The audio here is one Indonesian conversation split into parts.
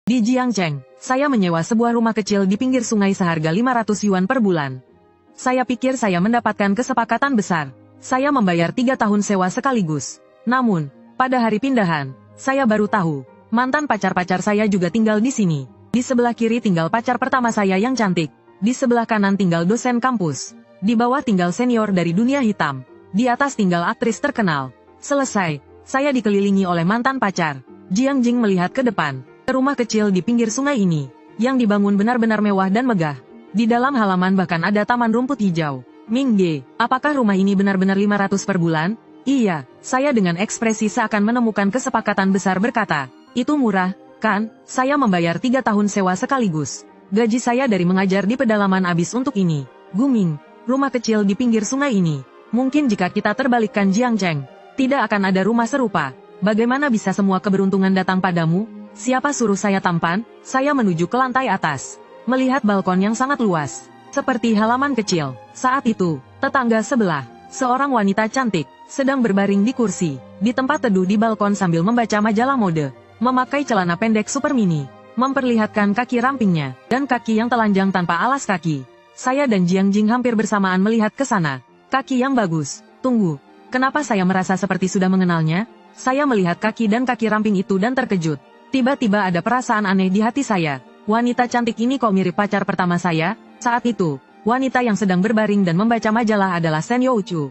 Di Jiangcheng, saya menyewa sebuah rumah kecil di pinggir sungai seharga 500 yuan per bulan. Saya pikir saya mendapatkan kesepakatan besar. Saya membayar 3 tahun sewa sekaligus. Namun, pada hari pindahan, saya baru tahu, mantan pacar-pacar saya juga tinggal di sini. Di sebelah kiri tinggal pacar pertama saya yang cantik. Di sebelah kanan tinggal dosen kampus. Di bawah tinggal senior dari dunia hitam. Di atas tinggal aktris terkenal. Selesai, saya dikelilingi oleh mantan pacar. Jiang Jing melihat ke depan, ke rumah kecil di pinggir sungai ini, yang dibangun benar-benar mewah dan megah. Di dalam halaman bahkan ada taman rumput hijau. Ming Ge, apakah rumah ini benar-benar 500 per bulan? Iya, saya dengan ekspresi seakan menemukan kesepakatan besar berkata, itu murah, kan? Saya membayar 3 tahun sewa sekaligus. Gaji saya dari mengajar di pedalaman habis untuk ini. Guming, rumah kecil di pinggir sungai ini. Mungkin jika kita terbalikkan Jiangcheng, tidak akan ada rumah serupa. Bagaimana bisa semua keberuntungan datang padamu? Siapa suruh saya tampan? Saya menuju ke lantai atas. Melihat balkon yang sangat luas. Seperti halaman kecil. Saat itu, tetangga sebelah, seorang wanita cantik, sedang berbaring di kursi, di tempat teduh di balkon sambil membaca majalah mode. Memakai celana pendek super mini. Memperlihatkan kaki rampingnya, dan kaki yang telanjang tanpa alas kaki. Saya dan Jiang Jing hampir bersamaan melihat ke sana. Kaki yang bagus. Tunggu. Kenapa saya merasa seperti sudah mengenalnya? Saya melihat kaki dan kaki ramping itu dan terkejut. Tiba-tiba ada perasaan aneh di hati saya. Wanita cantik ini kok mirip pacar pertama saya? Saat itu, wanita yang sedang berbaring dan membaca majalah adalah Sen Youchu,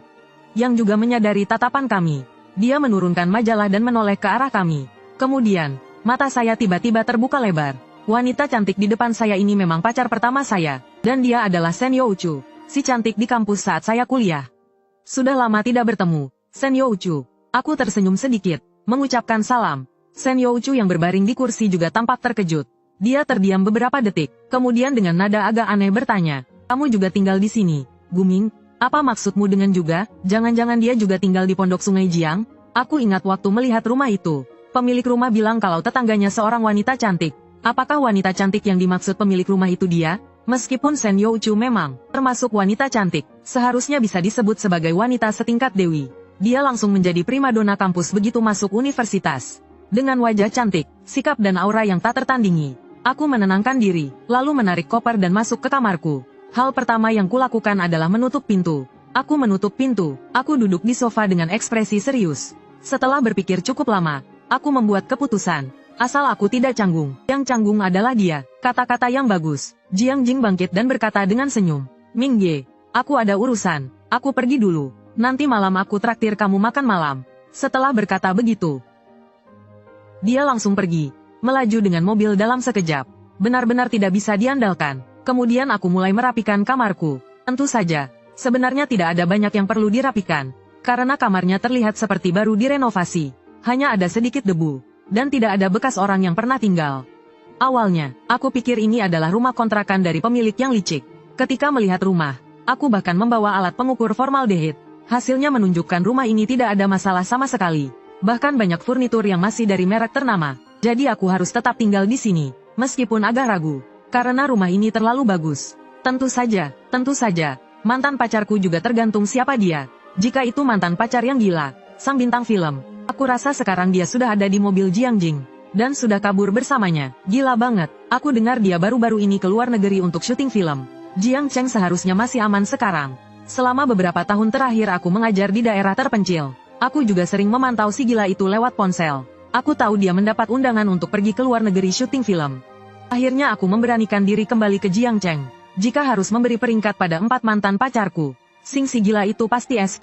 yang juga menyadari tatapan kami. Dia menurunkan majalah dan menoleh ke arah kami. Kemudian, mata saya tiba-tiba terbuka lebar. Wanita cantik di depan saya ini memang pacar pertama saya, dan dia adalah Sen Youchu, si cantik di kampus saat saya kuliah. Sudah lama tidak bertemu, Sen Youchu. Aku tersenyum sedikit, mengucapkan salam. Sen Youchu yang berbaring di kursi juga tampak terkejut. Dia terdiam beberapa detik, kemudian dengan nada agak aneh bertanya, kamu juga tinggal di sini, Guming? Apa maksudmu dengan juga? Jangan-jangan dia juga tinggal di pondok Sungai Jiang? Aku ingat waktu melihat rumah itu. Pemilik rumah bilang kalau tetangganya seorang wanita cantik. Apakah wanita cantik yang dimaksud pemilik rumah itu dia? Meskipun Sen Youchu memang termasuk wanita cantik, seharusnya bisa disebut sebagai wanita setingkat dewi. Dia langsung menjadi primadona kampus begitu masuk universitas. Dengan wajah cantik, sikap dan aura yang tak tertandingi. Aku menenangkan diri, lalu menarik koper dan masuk ke kamarku. Hal pertama yang kulakukan adalah menutup pintu. Aku menutup pintu, aku duduk di sofa dengan ekspresi serius. Setelah berpikir cukup lama, aku membuat keputusan. Asal aku tidak canggung, yang canggung adalah dia. Kata-kata yang bagus. Jiang Jing bangkit dan berkata dengan senyum. Ming Ge, aku ada urusan, aku pergi dulu. Nanti malam aku traktir kamu makan malam. Setelah berkata begitu, dia langsung pergi, melaju dengan mobil dalam sekejap. Benar-benar tidak bisa diandalkan. Kemudian aku mulai merapikan kamarku. Tentu saja, sebenarnya tidak ada banyak yang perlu dirapikan. Karena kamarnya terlihat seperti baru direnovasi. Hanya ada sedikit debu. Dan tidak ada bekas orang yang pernah tinggal. Awalnya, aku pikir ini adalah rumah kontrakan dari pemilik yang licik. Ketika melihat rumah, aku bahkan membawa alat pengukur formaldehid. Hasilnya menunjukkan rumah ini tidak ada masalah sama sekali. Bahkan banyak furnitur yang masih dari merek ternama. Jadi aku harus tetap tinggal di sini, meskipun agak ragu. Karena rumah ini terlalu bagus. Tentu saja, mantan pacarku juga tergantung siapa dia. Jika itu mantan pacar yang gila, sang bintang film. Aku rasa sekarang dia sudah ada di mobil Jiang Jing. Dan sudah kabur bersamanya. Gila banget. Aku dengar dia baru-baru ini ke luar negeri untuk syuting film. Jiang Cheng seharusnya masih aman sekarang. Selama beberapa tahun terakhir aku mengajar di daerah terpencil. Aku juga sering memantau si gila itu lewat ponsel. Aku tahu dia mendapat undangan untuk pergi ke luar negeri syuting film. Akhirnya aku memberanikan diri kembali ke Jiang Cheng. Jika harus memberi peringkat pada 4 mantan pacarku, si gila itu pasti S+.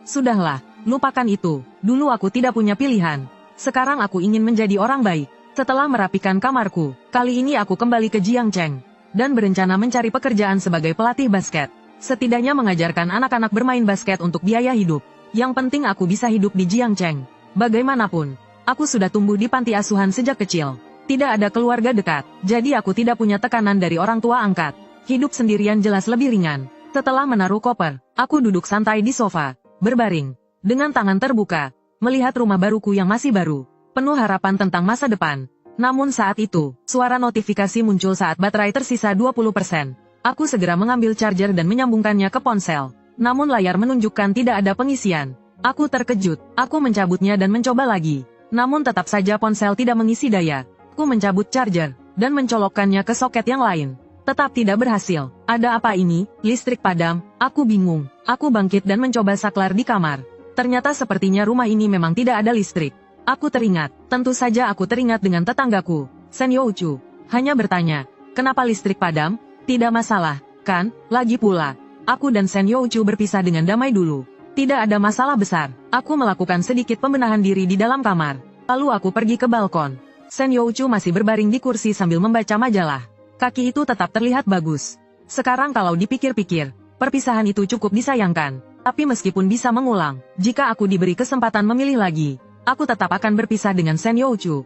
Sudahlah. Lupakan itu, dulu aku tidak punya pilihan. Sekarang aku ingin menjadi orang baik. Setelah merapikan kamarku, kali ini aku kembali ke Jiangcheng. Dan berencana mencari pekerjaan sebagai pelatih basket. Setidaknya mengajarkan anak-anak bermain basket untuk biaya hidup. Yang penting aku bisa hidup di Jiangcheng. Bagaimanapun, aku sudah tumbuh di panti asuhan sejak kecil. Tidak ada keluarga dekat, jadi aku tidak punya tekanan dari orang tua angkat. Hidup sendirian jelas lebih ringan. Setelah menaruh koper, aku duduk santai di sofa, berbaring. Dengan tangan terbuka, melihat rumah baruku yang masih baru, penuh harapan tentang masa depan. Namun saat itu, suara notifikasi muncul saat baterai tersisa 20%. Aku segera mengambil charger dan menyambungkannya ke ponsel. Namun layar menunjukkan tidak ada pengisian. Aku terkejut, aku mencabutnya dan mencoba lagi. Namun tetap saja ponsel tidak mengisi daya. Ku mencabut charger, dan mencolokkannya ke soket yang lain. Tetap tidak berhasil. Ada apa ini? Listrik padam. Aku bingung. Aku bangkit dan mencoba saklar di kamar. Ternyata sepertinya rumah ini memang tidak ada listrik. Aku teringat. Tentu saja aku teringat dengan tetanggaku, Sen Youchu. Hanya bertanya, kenapa listrik padam? Tidak masalah, kan? Lagi pula, aku dan Sen Youchu berpisah dengan damai dulu. Tidak ada masalah besar. Aku melakukan sedikit pembenahan diri di dalam kamar. Lalu aku pergi ke balkon. Sen Youchu masih berbaring di kursi sambil membaca majalah. Kaki itu tetap terlihat bagus. Sekarang kalau dipikir-pikir, perpisahan itu cukup disayangkan. Tapi meskipun bisa mengulang, jika aku diberi kesempatan memilih lagi, aku tetap akan berpisah dengan Sen Youchu.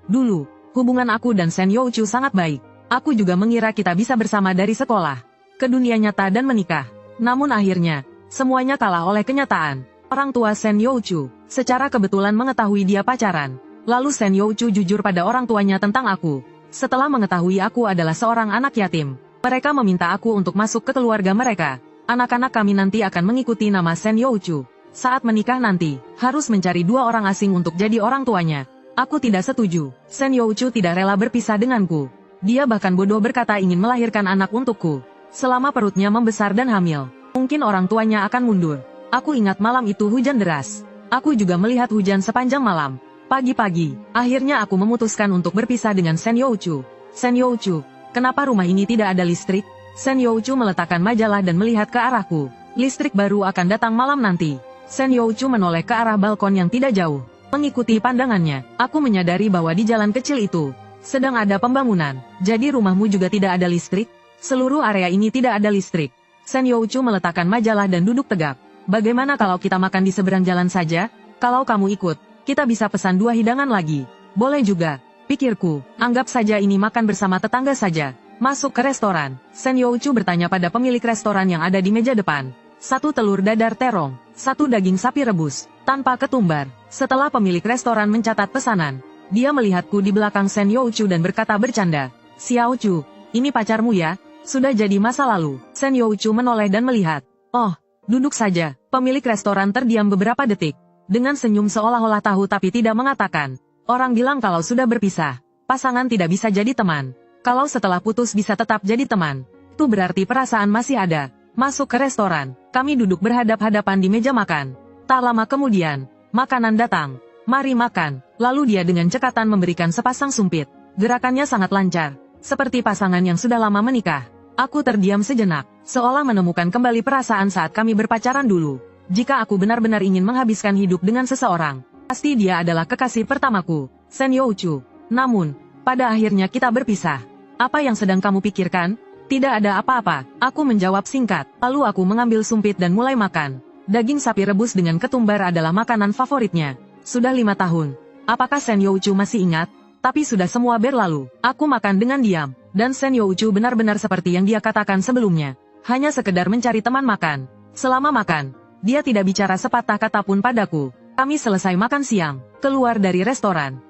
Dulu, hubungan aku dan Sen Youchu sangat baik. Aku juga mengira kita bisa bersama dari sekolah ke dunia nyata dan menikah. Namun akhirnya, semuanya kalah oleh kenyataan. Orang tua Sen Youchu secara kebetulan mengetahui dia pacaran. Lalu Sen Youchu jujur pada orang tuanya tentang aku. Setelah mengetahui aku adalah seorang anak yatim, mereka meminta aku untuk masuk ke keluarga mereka. Anak-anak kami nanti akan mengikuti nama Sen Youchu. Saat menikah nanti, harus mencari 2 orang asing untuk jadi orang tuanya. Aku tidak setuju. Sen Youchu tidak rela berpisah denganku. Dia bahkan bodoh berkata ingin melahirkan anak untukku. Selama perutnya membesar dan hamil, mungkin orang tuanya akan mundur. Aku ingat malam itu hujan deras. Aku juga melihat hujan sepanjang malam. Pagi-pagi, akhirnya aku memutuskan untuk berpisah dengan Sen Youchu. Sen Youchu, kenapa rumah ini tidak ada listrik? Sen Youchu meletakkan majalah dan melihat ke arahku. Listrik baru akan datang malam nanti. Sen Youchu menoleh ke arah balkon yang tidak jauh. Mengikuti pandangannya, aku menyadari bahwa di jalan kecil itu sedang ada pembangunan. Jadi rumahmu juga tidak ada listrik? Seluruh area ini tidak ada listrik. Sen Youchu meletakkan majalah dan duduk tegak. Bagaimana kalau kita makan di seberang jalan saja? Kalau kamu ikut, kita bisa pesan 2 hidangan lagi. Boleh juga, pikirku. Anggap saja ini makan bersama tetangga saja. Masuk ke restoran. Sen Youchu bertanya pada pemilik restoran yang ada di meja depan. 1 telur dadar terong, 1 daging sapi rebus, tanpa ketumbar. Setelah pemilik restoran mencatat pesanan, dia melihatku di belakang Sen Youchu dan berkata bercanda, "Xiao Chu, ini pacarmu ya? Sudah jadi masa lalu." Sen Youchu menoleh dan melihat. "Oh, duduk saja." Pemilik restoran terdiam beberapa detik. Dengan senyum seolah-olah tahu tapi tidak mengatakan. Orang bilang kalau sudah berpisah, pasangan tidak bisa jadi teman. Kalau setelah putus bisa tetap jadi teman, itu berarti perasaan masih ada. Masuk ke restoran, kami duduk berhadap-hadapan di meja makan. Tak lama kemudian, makanan datang. "Mari makan." Lalu dia dengan cekatan memberikan sepasang sumpit. Gerakannya sangat lancar, seperti pasangan yang sudah lama menikah. Aku terdiam sejenak, seolah menemukan kembali perasaan saat kami berpacaran dulu. Jika aku benar-benar ingin menghabiskan hidup dengan seseorang, pasti dia adalah kekasih pertamaku, Sen Youchu. Namun, pada akhirnya kita berpisah. "Apa yang sedang kamu pikirkan?" "Tidak ada apa-apa," aku menjawab singkat. Lalu aku mengambil sumpit dan mulai makan. Daging sapi rebus dengan ketumbar adalah makanan favoritnya. Sudah 5 tahun. Apakah Sen Youchu masih ingat? Tapi sudah semua berlalu. Aku makan dengan diam. Dan Sen Youchu benar-benar seperti yang dia katakan sebelumnya. Hanya sekedar mencari teman makan. Selama makan, dia tidak bicara sepatah kata pun padaku. Kami selesai makan siang, keluar dari restoran.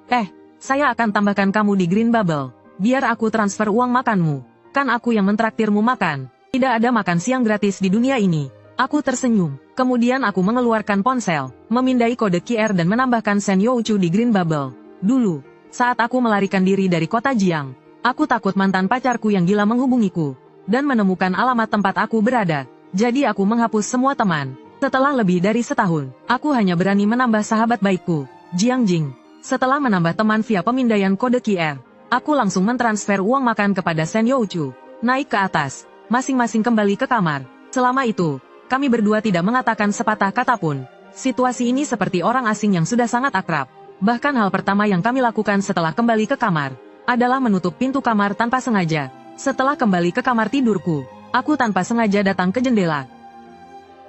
Saya akan tambahkan kamu di Green Bubble. Biar aku transfer uang makanmu. Kan aku yang mentraktirmu makan. Tidak ada makan siang gratis di dunia ini. Aku tersenyum. Kemudian aku mengeluarkan ponsel, memindai kode QR dan menambahkan Sen Youchu di Green Bubble. Dulu, saat aku melarikan diri dari kota Jiang, aku takut mantan pacarku yang gila menghubungiku dan menemukan alamat tempat aku berada. Jadi aku menghapus semua teman. Setelah lebih dari setahun, aku hanya berani menambah sahabat baikku, Jiang Jing. Setelah menambah teman via pemindaian kode QR, aku langsung mentransfer uang makan kepada Sen Youchu. Naik ke atas, masing-masing kembali ke kamar. Selama itu, kami berdua tidak mengatakan sepatah kata pun. Situasi ini seperti orang asing yang sudah sangat akrab. Bahkan hal pertama yang kami lakukan setelah kembali ke kamar adalah menutup pintu kamar tanpa sengaja. Setelah kembali ke kamar tidurku, aku tanpa sengaja datang ke jendela.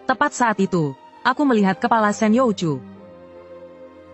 Tepat saat itu, aku melihat kepala Sen Youchu.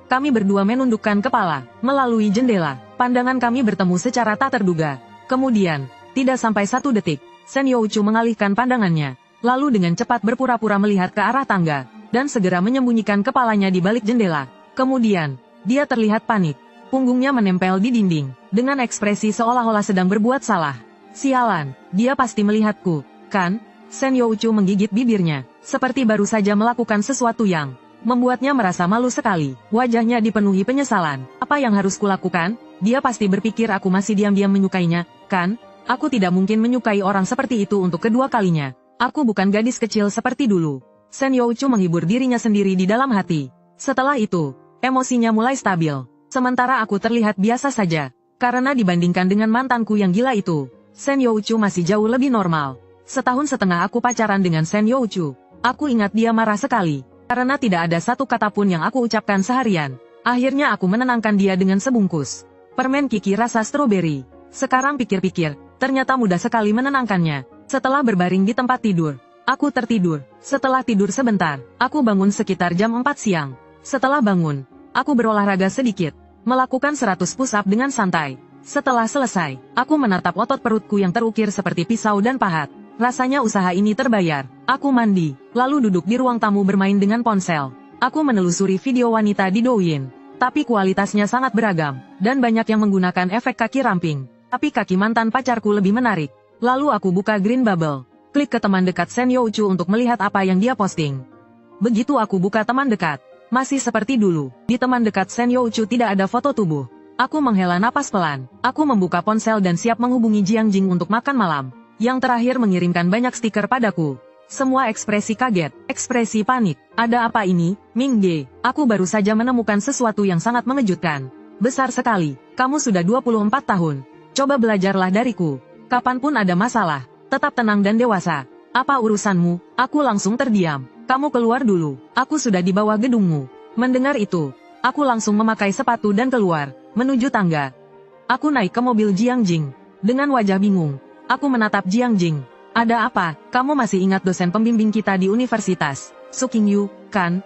Kami berdua menundukkan kepala melalui jendela. Pandangan kami bertemu secara tak terduga. Kemudian, tidak sampai 1 detik, Sen Youchu mengalihkan pandangannya. Lalu dengan cepat berpura-pura melihat ke arah tangga, dan segera menyembunyikan kepalanya di balik jendela. Kemudian, dia terlihat panik. Punggungnya menempel di dinding, dengan ekspresi seolah-olah sedang berbuat salah. Sialan, dia pasti melihatku, kan? Sen Youchu menggigit bibirnya, seperti baru saja melakukan sesuatu yang membuatnya merasa malu sekali. Wajahnya dipenuhi penyesalan. Apa yang harus kulakukan? Dia pasti berpikir aku masih diam-diam menyukainya, kan? Aku tidak mungkin menyukai orang seperti itu untuk kedua kalinya. Aku bukan gadis kecil seperti dulu. Shen Youchu menghibur dirinya sendiri di dalam hati. Setelah itu, emosinya mulai stabil. Sementara aku terlihat biasa saja. Karena dibandingkan dengan mantanku yang gila itu, Shen Youchu masih jauh lebih normal. Setahun setengah aku pacaran dengan Shen Youchu. Aku ingat dia marah sekali. Karena tidak ada satu kata pun yang aku ucapkan seharian. Akhirnya aku menenangkan dia dengan sebungkus permen Kiki rasa stroberi. Sekarang pikir-pikir, ternyata mudah sekali menenangkannya. Setelah berbaring di tempat tidur, aku tertidur. Setelah tidur sebentar, aku bangun sekitar jam 4 siang. Setelah bangun, aku berolahraga sedikit, melakukan 100 push-up dengan santai. Setelah selesai, aku menatap otot perutku yang terukir seperti pisau dan pahat. Rasanya usaha ini terbayar. Aku mandi, lalu duduk di ruang tamu bermain dengan ponsel. Aku menelusuri video wanita di Douyin. Tapi kualitasnya sangat beragam, dan banyak yang menggunakan efek kaki ramping. Tapi kaki mantan pacarku lebih menarik. Lalu aku buka Green Bubble. Klik ke teman dekat Shen Youchu untuk melihat apa yang dia posting. Begitu aku buka teman dekat, masih seperti dulu. Di teman dekat Shen Youchu tidak ada foto tubuh. Aku menghela napas pelan. Aku membuka ponsel dan siap menghubungi Jiang Jing untuk makan malam. Yang terakhir mengirimkan banyak stiker padaku. Semua ekspresi kaget, ekspresi panik. Ada apa ini, Ming Ge? Aku baru saja menemukan sesuatu yang sangat mengejutkan. Besar sekali, kamu sudah 24 tahun. Coba belajarlah dariku. Kapanpun ada masalah, tetap tenang dan dewasa. Apa urusanmu? Aku langsung terdiam. Kamu keluar dulu, aku sudah di bawah gedungmu. Mendengar itu, aku langsung memakai sepatu dan keluar, menuju tangga. Aku naik ke mobil Jiang Jing. Dengan wajah bingung, aku menatap Jiang Jing. Ada apa? Kamu masih ingat dosen pembimbing kita di universitas, Su Qingyu, kan?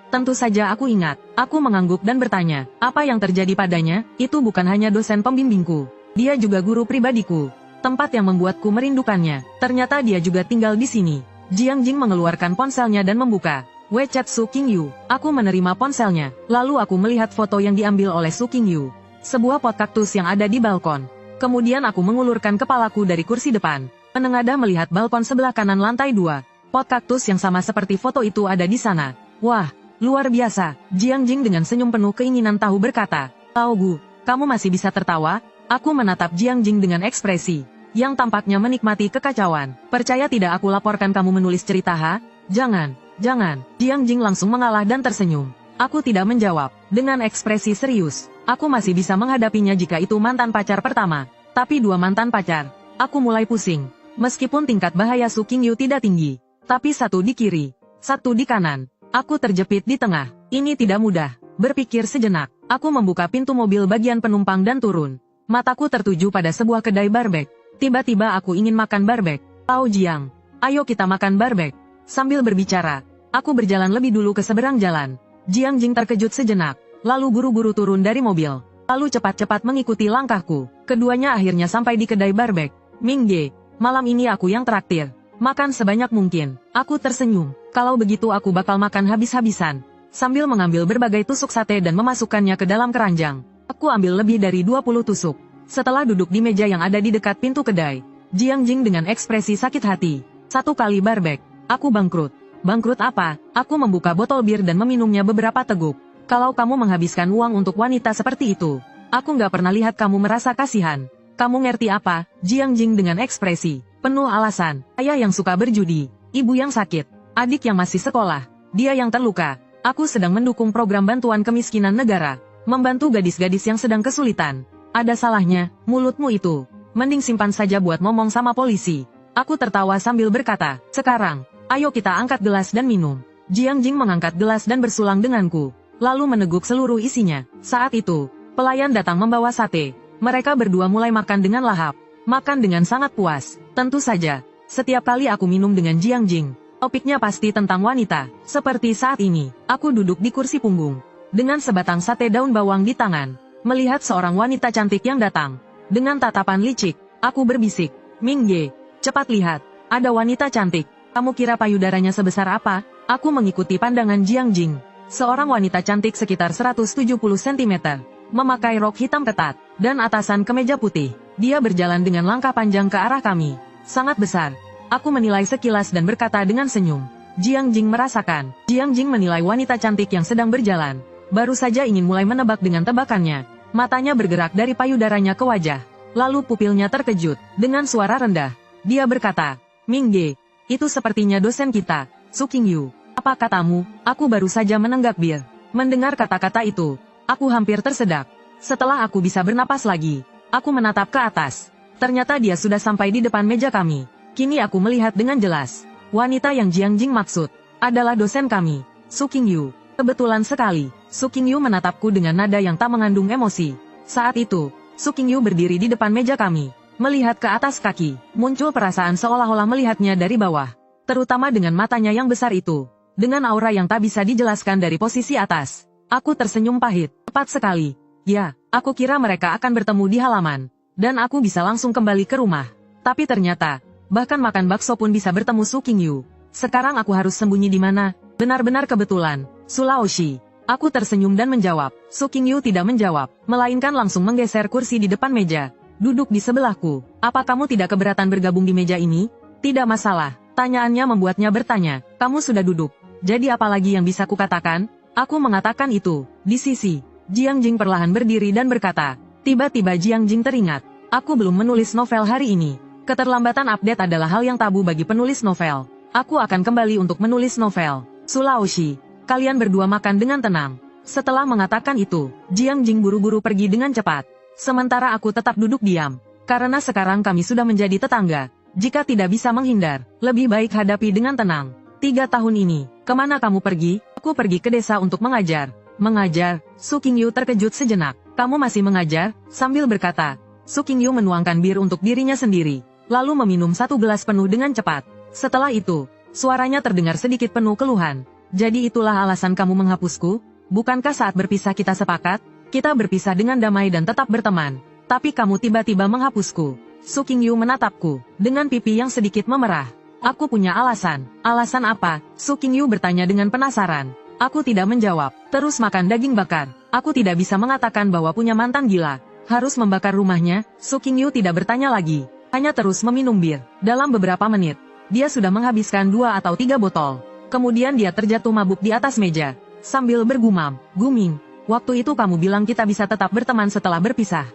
Tentu saja aku ingat. Aku mengangguk dan bertanya, apa yang terjadi padanya? Itu bukan hanya dosen pembimbingku. Dia juga guru pribadiku. Tempat yang membuatku merindukannya. Ternyata dia juga tinggal di sini. Jiang Jing mengeluarkan ponselnya dan membuka WeChat Su Qingyu. Aku menerima ponselnya. Lalu aku melihat foto yang diambil oleh Su Qingyu. Sebuah pot kaktus yang ada di balkon. Kemudian aku mengulurkan kepalaku dari kursi depan. Menengadah melihat balkon sebelah kanan lantai 2. Pot kaktus yang sama seperti foto itu ada di sana. Wah, luar biasa. Jiang Jing dengan senyum penuh keinginan tahu berkata, Tao Gu, kamu masih bisa tertawa? Aku menatap Jiang Jing dengan ekspresi yang tampaknya menikmati kekacauan. Percaya tidak aku laporkan kamu menulis cerita ha? Jangan, jangan. Jiang Jing langsung mengalah dan tersenyum. Aku tidak menjawab. Dengan ekspresi serius, aku masih bisa menghadapinya jika itu mantan pacar pertama. Tapi 2 mantan pacar. Aku mulai pusing. Meskipun tingkat bahaya Su Qingyu tidak tinggi, tapi 1 di kiri, 1 di kanan. Aku terjepit di tengah. Ini tidak mudah. Berpikir sejenak, aku membuka pintu mobil bagian penumpang dan turun. Mataku tertuju pada sebuah kedai barbek. Tiba-tiba aku ingin makan barbek. Tao Jiang, ayo kita makan barbek. Sambil berbicara, aku berjalan lebih dulu ke seberang jalan. Jiang Jing terkejut sejenak, lalu buru-buru turun dari mobil. Lalu cepat-cepat mengikuti langkahku. Keduanya akhirnya sampai di kedai barbek. Ming Ge, malam ini aku yang traktir. Makan sebanyak mungkin. Aku tersenyum. Kalau begitu aku bakal makan habis-habisan. Sambil mengambil berbagai tusuk sate dan memasukkannya ke dalam keranjang. Aku ambil lebih dari 20 tusuk. Setelah duduk di meja yang ada di dekat pintu kedai, Jiang Jing dengan ekspresi sakit hati. 1 kali barbek. Aku bangkrut. Bangkrut apa? Aku membuka botol bir dan meminumnya beberapa teguk. Kalau kamu menghabiskan uang untuk wanita seperti itu, aku nggak pernah lihat kamu merasa kasihan. Kamu ngerti apa? Jiang Jing dengan ekspresi penuh alasan. Ayah yang suka berjudi, ibu yang sakit, adik yang masih sekolah, dia yang terluka. Aku sedang mendukung program bantuan kemiskinan negara, membantu gadis-gadis yang sedang kesulitan. Ada salahnya, mulutmu itu. Mending simpan saja buat ngomong sama polisi. Aku tertawa sambil berkata, sekarang, ayo kita angkat gelas dan minum. Jiang Jing mengangkat gelas dan bersulang denganku, lalu meneguk seluruh isinya. Saat itu, pelayan datang membawa sate. Mereka berdua mulai makan dengan lahap. Makan dengan sangat puas. Tentu saja, setiap kali aku minum dengan Jiang Jing, topiknya pasti tentang wanita. Seperti saat ini, aku duduk di kursi punggung, dengan sebatang sate daun bawang di tangan, melihat seorang wanita cantik yang datang. Dengan tatapan licik, aku berbisik, Ming Ge, cepat lihat, ada wanita cantik. Kamu kira payudaranya sebesar apa? Aku mengikuti pandangan Jiang Jing. Seorang wanita cantik sekitar 170 cm. Memakai rok hitam ketat, dan atasan kemeja putih. Dia berjalan dengan langkah panjang ke arah kami. Sangat besar. Aku menilai sekilas dan berkata dengan senyum. Jiang Jing merasakan. Jiang Jing menilai wanita cantik yang sedang berjalan. Baru saja ingin mulai menebak dengan tebakannya. Matanya bergerak dari payudaranya ke wajah. Lalu pupilnya terkejut. Dengan suara rendah, dia berkata, Mingge, itu sepertinya dosen kita, Su Qingyu. Apa katamu? Aku baru saja menenggak bir. Mendengar kata-kata itu, aku hampir tersedak. Setelah aku bisa bernapas lagi, aku menatap ke atas. Ternyata dia sudah sampai di depan meja kami. Kini aku melihat dengan jelas. Wanita yang Jiang Jing maksud adalah dosen kami, Su Qingyu. Kebetulan sekali, Su Qingyu menatapku dengan nada yang tak mengandung emosi. Saat itu, Su Qingyu berdiri di depan meja kami, melihat ke atas kaki. Muncul perasaan seolah-olah melihatnya dari bawah, terutama dengan matanya yang besar itu. Dengan aura yang tak bisa dijelaskan dari posisi atas, aku tersenyum pahit. Tepat sekali. Ya, aku kira mereka akan bertemu di halaman, dan aku bisa langsung kembali ke rumah. Tapi ternyata, bahkan makan bakso pun bisa bertemu Su Qingyu. Sekarang aku harus sembunyi di mana? Benar-benar kebetulan, Su Laoshi. Aku tersenyum dan menjawab. Su Qingyu tidak menjawab, melainkan langsung menggeser kursi di depan meja. Duduk di sebelahku. Apa kamu tidak keberatan bergabung di meja ini? Tidak masalah. Tanyaannya membuatnya bertanya. Kamu sudah duduk. Jadi apa lagi yang bisa kukatakan? Aku mengatakan itu. Di sisi, Jiang Jing perlahan berdiri dan berkata. Tiba-tiba Jiang Jing teringat. Aku belum menulis novel hari ini. Keterlambatan update adalah hal yang tabu bagi penulis novel. Aku akan kembali untuk menulis novel. Su Laoshi, kalian berdua makan dengan tenang. Setelah mengatakan itu, Jiang Jing buru-buru pergi dengan cepat. Sementara aku tetap duduk diam. Karena sekarang kami sudah menjadi tetangga. Jika tidak bisa menghindar, lebih baik hadapi dengan tenang. 3 tahun ini, kemana kamu pergi? Aku pergi ke desa untuk mengajar. Mengajar? Su Qingyu terkejut sejenak. Kamu masih mengajar? Sambil berkata, Su Qingyu menuangkan bir untuk dirinya sendiri, lalu meminum 1 gelas penuh dengan cepat. Setelah itu, suaranya terdengar sedikit penuh keluhan. Jadi itulah alasan kamu menghapusku? Bukankah saat berpisah kita sepakat? Kita berpisah dengan damai dan tetap berteman. Tapi kamu tiba-tiba menghapusku. Su Qingyu menatapku, dengan pipi yang sedikit memerah. Aku punya alasan. Alasan apa? Su Qingyu bertanya dengan penasaran. Aku tidak menjawab, terus makan daging bakar. Aku tidak bisa mengatakan bahwa punya mantan gila harus membakar rumahnya. Su Qingyu tidak bertanya lagi, hanya terus meminum bir. Dalam beberapa menit, dia sudah menghabiskan 2 atau 3 botol. Kemudian dia terjatuh mabuk di atas meja, sambil bergumam, Guming, waktu itu kamu bilang kita bisa tetap berteman setelah berpisah.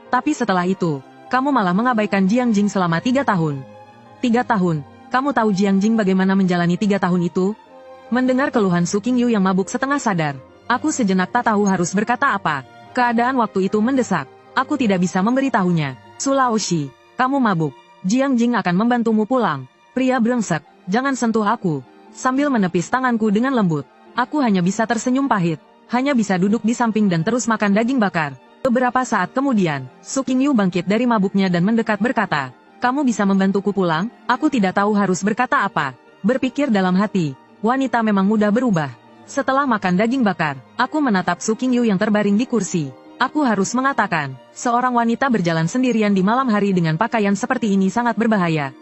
Tapi setelah itu, kamu malah mengabaikan Jiang Jing selama 3 tahun. 3 tahun, kamu tahu Jiang Jing bagaimana menjalani 3 tahun itu? Mendengar keluhan Su Qingyu yang mabuk setengah sadar, aku sejenak tak tahu harus berkata apa. Keadaan waktu itu mendesak, aku tidak bisa memberitahunya. Su Laoshi, kamu mabuk. Jiang Jing akan membantumu pulang. Pria brengsek, jangan sentuh aku. Sambil menepis tanganku dengan lembut, aku hanya bisa tersenyum pahit. Hanya bisa duduk di samping dan terus makan daging bakar. Beberapa saat kemudian, Su Qingyu bangkit dari mabuknya dan mendekat berkata, kamu bisa membantuku pulang? Aku tidak tahu harus berkata apa. Berpikir dalam hati, wanita memang mudah berubah. Setelah makan daging bakar, aku menatap Su Qingyu yang terbaring di kursi. Aku harus mengatakan, seorang wanita berjalan sendirian di malam hari dengan pakaian seperti ini sangat berbahaya.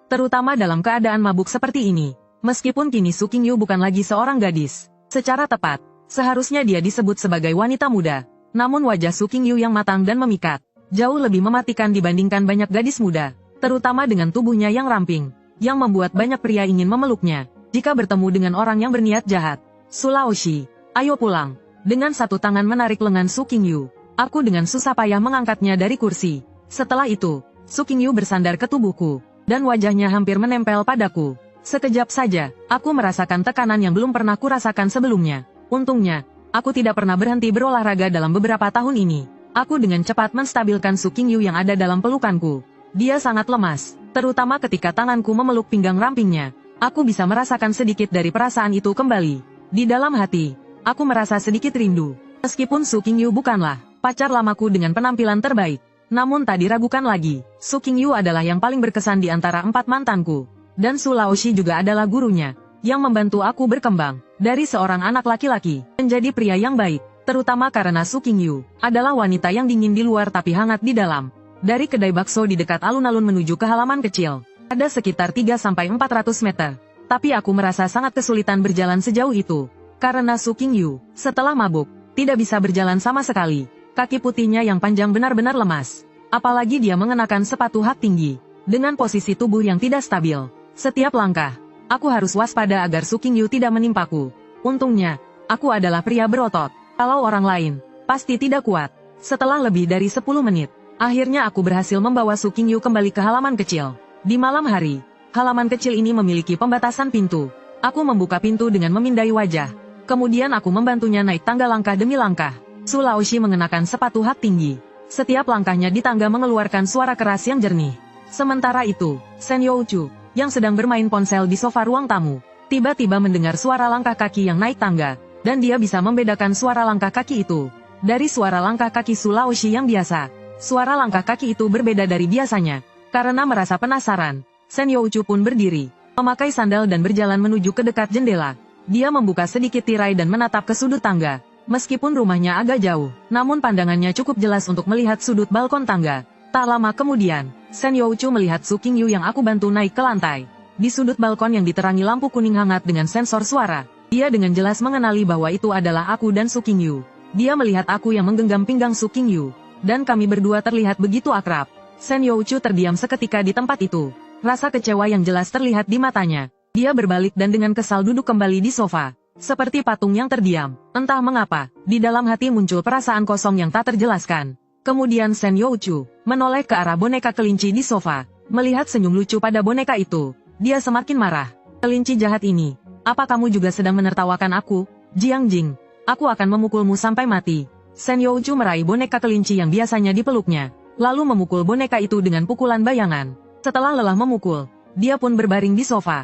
Terutama dalam keadaan mabuk seperti ini. Meskipun kini Su Qingyu bukan lagi seorang gadis. Secara tepat, seharusnya dia disebut sebagai wanita muda. Namun wajah Su Qingyu yang matang dan memikat, jauh lebih mematikan dibandingkan banyak gadis muda. Terutama dengan tubuhnya yang ramping, yang membuat banyak pria ingin memeluknya. Jika bertemu dengan orang yang berniat jahat. Su Laoshi, ayo pulang. Dengan satu tangan menarik lengan Su Qingyu, aku dengan susah payah mengangkatnya dari kursi. Setelah itu, Su Qingyu bersandar ke tubuhku, dan wajahnya hampir menempel padaku. Sekejap saja, aku merasakan tekanan yang belum pernah kurasakan sebelumnya. Untungnya, aku tidak pernah berhenti berolahraga dalam beberapa tahun ini. Aku dengan cepat menstabilkan Su Qingyu yang ada dalam pelukanku. Dia sangat lemas, terutama ketika tanganku memeluk pinggang rampingnya. Aku bisa merasakan sedikit dari perasaan itu kembali. Di dalam hati, aku merasa sedikit rindu. Meskipun Su Qingyu bukanlah pacar lamaku dengan penampilan terbaik, namun tak diragukan lagi, Su Qingyu adalah yang paling berkesan di antara 4 mantanku. Dan Su Laoshi juga adalah gurunya, yang membantu aku berkembang, dari seorang anak laki-laki, menjadi pria yang baik, terutama karena Su Qingyu adalah wanita yang dingin di luar tapi hangat di dalam. Dari kedai bakso di dekat alun-alun menuju ke halaman kecil, ada sekitar 3-400 meter. Tapi aku merasa sangat kesulitan berjalan sejauh itu, karena Su Qingyu, setelah mabuk, tidak bisa berjalan sama sekali. Kaki putihnya yang panjang benar-benar lemas. Apalagi dia mengenakan sepatu hak tinggi, dengan posisi tubuh yang tidak stabil. Setiap langkah, aku harus waspada agar Su Qingyu tidak menimpaku. Untungnya, aku adalah pria berotot. Kalau orang lain, pasti tidak kuat. Setelah lebih dari 10 menit, akhirnya aku berhasil membawa Su Qingyu kembali ke halaman kecil. Di malam hari, halaman kecil ini memiliki pembatasan pintu. Aku membuka pintu dengan memindai wajah. Kemudian aku membantunya naik tangga langkah demi langkah. Su Laoshi mengenakan sepatu hak tinggi. Setiap langkahnya di tangga mengeluarkan suara keras yang jernih. Sementara itu, Shen Youchu, yang sedang bermain ponsel di sofa ruang tamu, tiba-tiba mendengar suara langkah kaki yang naik tangga, dan dia bisa membedakan suara langkah kaki itu dari suara langkah kaki Su Laoshi yang biasa. Suara langkah kaki itu berbeda dari biasanya. Karena merasa penasaran, Shen Youchu pun berdiri, memakai sandal dan berjalan menuju ke dekat jendela. Dia membuka sedikit tirai dan menatap ke sudut tangga. Meskipun rumahnya agak jauh, namun pandangannya cukup jelas untuk melihat sudut balkon tangga. Tak lama kemudian, Shen Youchu melihat Su Qingyu yang aku bantu naik ke lantai. Di sudut balkon yang diterangi lampu kuning hangat dengan sensor suara, dia dengan jelas mengenali bahwa itu adalah aku dan Su Qingyu. Dia melihat aku yang menggenggam pinggang Su Qingyu, dan kami berdua terlihat begitu akrab. Shen Youchu terdiam seketika di tempat itu. Rasa kecewa yang jelas terlihat di matanya. Dia berbalik dan dengan kesal duduk kembali di sofa. Seperti patung yang terdiam. Entah mengapa, di dalam hati muncul perasaan kosong yang tak terjelaskan. Kemudian Shen Youchu menoleh ke arah boneka kelinci di sofa. Melihat senyum lucu pada boneka itu, dia semakin marah. Kelinci jahat ini, apa kamu juga sedang menertawakan aku? Jiang Jing, aku akan memukulmu sampai mati. Shen Youchu meraih boneka kelinci yang biasanya dipeluknya, lalu memukul boneka itu dengan pukulan bayangan. Setelah lelah memukul, dia pun berbaring di sofa.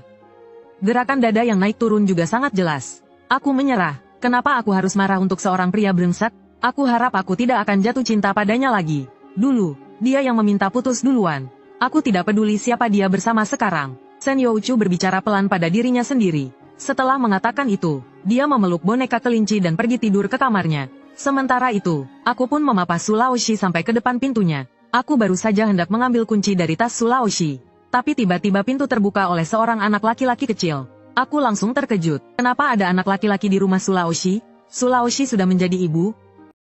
Gerakan dada yang naik turun juga sangat jelas. Aku menyerah. Kenapa aku harus marah untuk seorang pria brengsek? Aku harap aku tidak akan jatuh cinta padanya lagi. Dulu, dia yang meminta putus duluan. Aku tidak peduli siapa dia bersama sekarang. Shen Youchu berbicara pelan pada dirinya sendiri. Setelah mengatakan itu, dia memeluk boneka kelinci dan pergi tidur ke kamarnya. Sementara itu, aku pun memapah Su Laoshi sampai ke depan pintunya. Aku baru saja hendak mengambil kunci dari tas Su Laoshi. Tapi tiba-tiba pintu terbuka oleh seorang anak laki-laki kecil. Aku langsung terkejut. Kenapa ada anak laki-laki di rumah Su Laoshi? Su Laoshi sudah menjadi ibu,